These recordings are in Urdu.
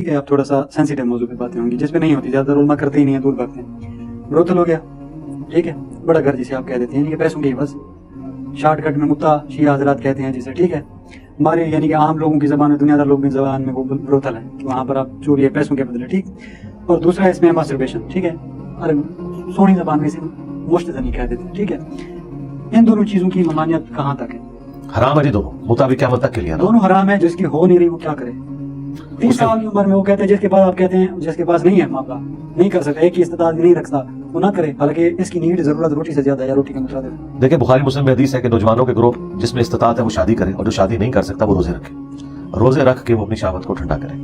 ٹھیک ہے, آپ تھوڑا سا سینسیٹیو موضوع پہ باتیں ہوں گی جس پہ نہیں ہوتی, زیادہ علماء کرتے ہی نہیں ہیں, دور بھاگتے ہیں. بروتل ہو گیا, ٹھیک ہے, بڑا گھر جسے آپ کہہ دیتے ہیں, یعنی کہ پیسوں کی بس شارٹ کٹ میں متا شیعہ حضرات کہتے ہیں جسے, ٹھیک ہے. ہمارے یعنی کہ عام لوگوں کی زبان میں, دنیا دار لوگوں کی زبان میں وہ بروتل ہے, وہاں پر آپ جو بھی ہے پیسوں کے بدلے, ٹھیک. اور دوسرا ہے اس میں ماسٹربیشن, ٹھیک ہے, اور سونی زبان میں اسے مشتزنی کہہ دیتے ہیں, ٹھیک ہے. ان دونوں چیزوں کی ممانعت کہاں تک ہے؟ حرام ہے جی دونوں, مطابق قیامت تک کے لیے دونوں حرام ہے. جس کی ہو نہیں رہی وہ کیا کرے؟ 30 سال کی عمر میں وہ کہتے ہیں, جس کے پاس آپ کہتے ہیں جس کے پاس نہیں ہے معاملہ, نہیں کر سکتا, ایک کی استطاعت نہیں رکھتا, وہ نہ کرے, حالانکہ اس کی نیڈ ضرورت روٹی سے زیادہ ہے یا روٹی کے مترادف. دیکھیں بخاری مسلم میں حدیث ہے کہ نوجوانوں کے گروہ جس میں استطاعت ہے وہ شادی کرے, اور جو شادی نہیں کر سکتا وہ روزے رکھے, روزے رکھ کے وہ اپنی شہوت کو ٹھنڈا کرے.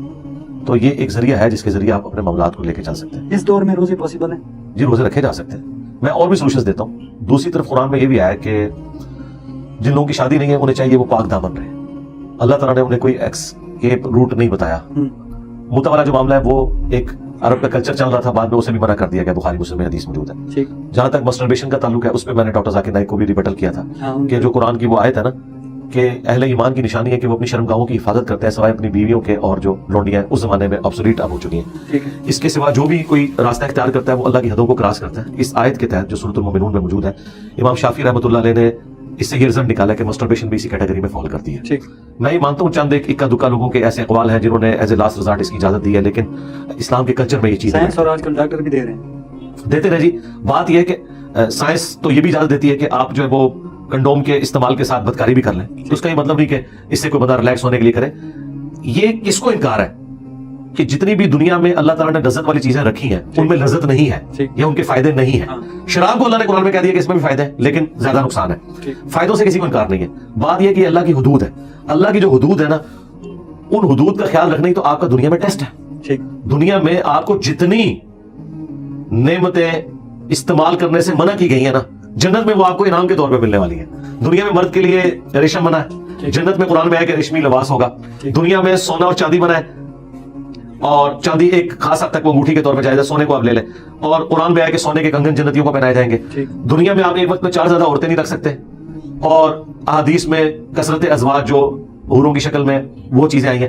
تو یہ ایک ذریعہ ہے جس کے ذریعے آپ اپنے معاملات کو لے کے چل سکتے ہیں. اس دور میں روزے پاسبل ہیں؟ جی روزے رکھے جا سکتے ہیں. میں اور بھی سولوشنز دیتا ہوں. دوسری طرف قرآن میں یہ بھی آیا کہ جن لوگوں کی شادی نہیں ہے انہیں چاہیے وہ پاک دامن رہے. اللہ تعالیٰ نے انہیں کوئی ایسکیپ روٹ نہیں بتایا. متع والا جو معاملہ ہے وہ ایک عرب کا کلچر چل رہا تھا, بعد میں اسے بھی منع کر دیا گیا, بخاری مسلم میں حدیث موجود ہے. جہاں تک مسٹربیشن کا تعلق ہے اس پہ میں نے ڈاکٹر ذاکر نائک کو بھی ریبٹل کیا تھا کہ جو قرآن کی وہ آیت ہے نا کہ اہل ایمان کی نشانی ہے کہ وہ اپنی شرمگاہوں کی حفاظت کرتے ہیں سوائے اپنی بیویوں کے, اور جو لونڈیاں اس زمانے میں آبسولیٹ اب ہو چکی ہیں. اس کے سوا جو بھی کوئی راستہ اختیار کرتا ہے وہ اللہ کی حدوں کو کراس کرتا ہے. اس آیت کے تحت جو سورۃ المؤمنون میں موجود ہے, امام شافعی رحمۃ اللہ علیہ نے اس سے یہ رزلٹ نکالا کہ مسٹربیشن بھی اسی کیٹیگری میں فال کرتی ہے. میں یہ مانتا ہوں چند ایک اکا دکا لوگوں کے ایسے اقوال ہیں جنہوں نے ایز اے لاسٹ ریزارٹ اس کی اجازت دی ہے, لیکن اسلام کے کلچر میں یہ چیز سائنس اور آج کل ڈاکٹر بھی دے رہے ہیں, دیتے رہے جی. بات یہ ہے کہ سائنس تو یہ بھی اجازت دیتی ہے کہ آپ جو ہے وہ کنڈوم کے استعمال کے ساتھ بدکاری بھی کر لیں. تو اس کا یہ مطلب نہیں کہ اس سے کوئی بندہ ریلیکس ہونے کے لیے کرے. یہ کس کو انکار ہے کہ جتنی بھی دنیا میں اللہ تعالیٰ نے لذت والی چیزیں رکھی ہیں ان میں لذت نہیں ہے یا ان کے فائدے نہیں ہیں. شراب کو اللہ نے قرآن میں کہہ دیا کہ اس میں بھی فائدے ہیں لیکن زیادہ نقصان ہے. فائدوں سے کسی کو انکار نہیں ہے. بات یہ کہ اللہ کی حدود ہے, اللہ کی جو حدود ہے نا ان حدود کا خیال رکھنا ہی تو آپ کا دنیا میں ٹیسٹ ہے. دنیا میں آپ کو جتنی نعمتیں استعمال کرنے سے منع کی گئی ہیں نا, جنت میں وہ آپ کو انعام کے طور پہ ملنے والی ہے. دنیا میں مرد کے لیے ریشم منع ہے, جنت میں قرآن میں ہے کہ ریشمی لباس ہوگا. دنیا میں سونا اور چاندی منع ہے, اور چاندی ایک خاص حد تک وہ انگوٹھی کے طور پہ جائز ہے, سونے کو آپ لے لیں. اور قرآن میں ہے کہ سونے کے کنگن جنتیوں کو پہنائے جائیں گے. دنیا میں آپ ایک وقت میں 4 سے زیادہ عورتیں نہیں رکھ سکتے, اور احادیث میں کثرت ازواج جو حوروں کی شکل میں وہ چیزیں آئی ہیں.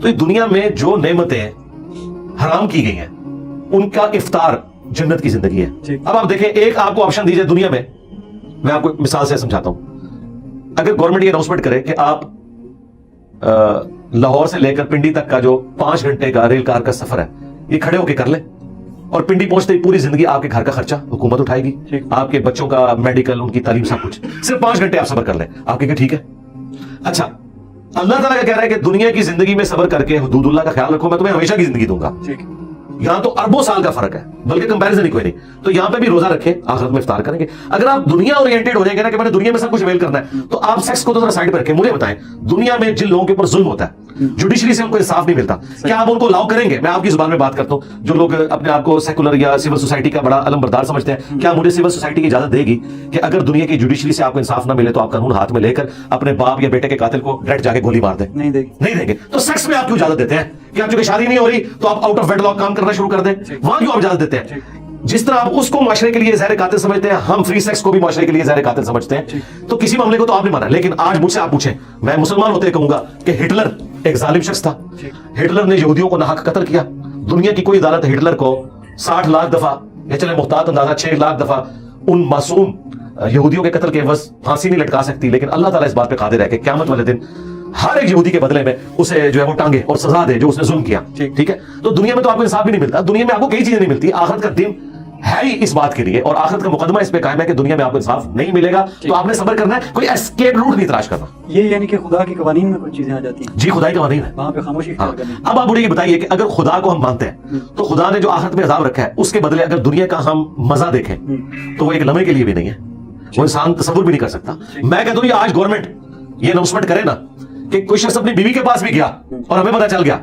تو دنیا میں جو نعمتیں حرام کی گئی ہیں ان کا افطار جنت کی زندگی ہے. اب آپ دیکھیں, ایک آپ کو آپشن دیجئے دنیا میں آپ کو مثال سے سمجھاتا ہوں. اگر گورنمنٹ یہ اناؤنسمنٹ کرے کہ آپ لاہور سے لے کر پنڈی تک کا جو 5 گھنٹے کا ریل کار کا سفر ہے یہ کھڑے ہو کے کر لیں, اور پنڈی پہنچتے ہی پوری زندگی آپ کے گھر کا خرچہ حکومت اٹھائے گی, آپ کے بچوں کا میڈیکل, ان کی تعلیم, سب کچھ صرف 5 گھنٹے آپ صبر کر لیں, آپ کہیں گے ٹھیک ہے. اچھا, اللہ تعالیٰ کا کہہ رہا ہے کہ دنیا کی زندگی میں صبر کر کے حدود اللہ کا خیال رکھو, میں تمہیں ہمیشہ کی زندگی دوں گا. یہاں تو اربوں سال کا فرق ہے, بلکہ کمپیریزن ہی کوئی نہیں. تو یہاں پہ بھی روزہ رکھیں, آخرت میں افطار کریں گے. اگر آپ دنیا اورینٹڈ ہو جائیں گے نا کہ میں نے دنیا میں سب کچھ اویل کرنا ہے, تو آپ سیکس کو تو ذرا سائڈ پہ رکھیں. مجھے بتائیں دنیا میں جن لوگوں کے اوپر ظلم ہوتا ہے, جوڈیشری سے ان کو انصاف نہیں ملتا, کیا آپ ان کو الاؤ کریں گے؟ میں آپ کی زبان میں بات کرتا ہوں. جو لوگ اپنے آپ کو سیکولر یا سول سوسائٹی کا بڑا علم بردار سمجھتے ہیں, کیا مجھے سول سوسائٹی کی اجازت دے گی کہ اگر دنیا کی جوڈیشری سے آپ کو انصاف نہ ملے تو آپ قانون ہاتھ میں لے کر اپنے باپ یا بیٹے کے قاتل کو ڈائریکٹ جا کے گولی مار دیں؟ نہیں دیں گے. تو سیکس میں آپ کیوں اجازت دیتے ہیں کہ آپ چونکہ شادی نہیں ہو رہی تو آپ آؤٹ آف ویڈ لاک کام کرنا شروع کر دیں؟ وہاں کیوں آپ اجازت دیتے ہیں؟ جس طرح آپ اس کو معاشرے کے لیے زہر قاتل سمجھتے ہیں, ہم فری سیکس کو بھی معاشرے کے لیے زہر قاتل سمجھتے ہیں. تو کسی معاملے کو تو آپ نے مانا, لیکن آج مجھ سے آپ پوچھیں, میں مسلمان ہوتے کہوں گا کہ ہٹلر ایک ظالم شخص تھا. ہٹلر نے یہودیوں کو ناحق قتل کیا. دنیا کی کوئی عدالت ہٹلر کو 60 لاکھ دفعہ یا چلے محتاط اندازہ 6 لاکھ دفعہ ان معصوم یہودیوں کے قتل کے عوض پھانسی نہیں لٹکا سکتی, لیکن اللہ تعالیٰ اس بات پہ قادر ہے کہ قیامت والے دن ہر ایک یہودی کے بدلے میں اسے جو ہے وہ ٹانگے اور سزا دے جو اس نے ظلم کیا. ٹھیک ہے, تو دنیا میں تو آپ کو انصاف بھی نہیں ملتا, دنیا میں آپ کو کئی چیزیں نہیں ملتی. آخرت کا دن ہے ہی اس بات کے لیے, اور آخرت کا مقدمہ اس پہ قائم ہے کہ دنیا میں آپ کو انصاف نہیں ملے گا, تو آپ نے صبر کرنا ہے, کوئی اسکیپ روٹ نہیں تلاش کرنا. یہ یعنی کہ خدا کے قوانین میں کچھ چیزیں آ جاتی ہیں. جی خدا کے قوانین ہے, وہاں پہ خاموشی اختیار کرنی. اب آپ مجھے یہ بتائیے کہ اگر خدا کو ہم مانتے ہیں تو خدا نے جو آخرت میں عذاب رکھا ہے اس کے بدلے اگر دنیا کا ہم مزہ دیکھیں تو وہ ایک لمحے کے لیے بھی نہیں ہے, وہ انسان تصور بھی نہیں کر سکتا. میں کہتا ہوں یہ آج گورنمنٹ یہ اناؤنسمنٹ کرے نا کہ کوئی شخص اپنی بیوی کے پاس بھی گیا اور ہمیں پتا چل گیا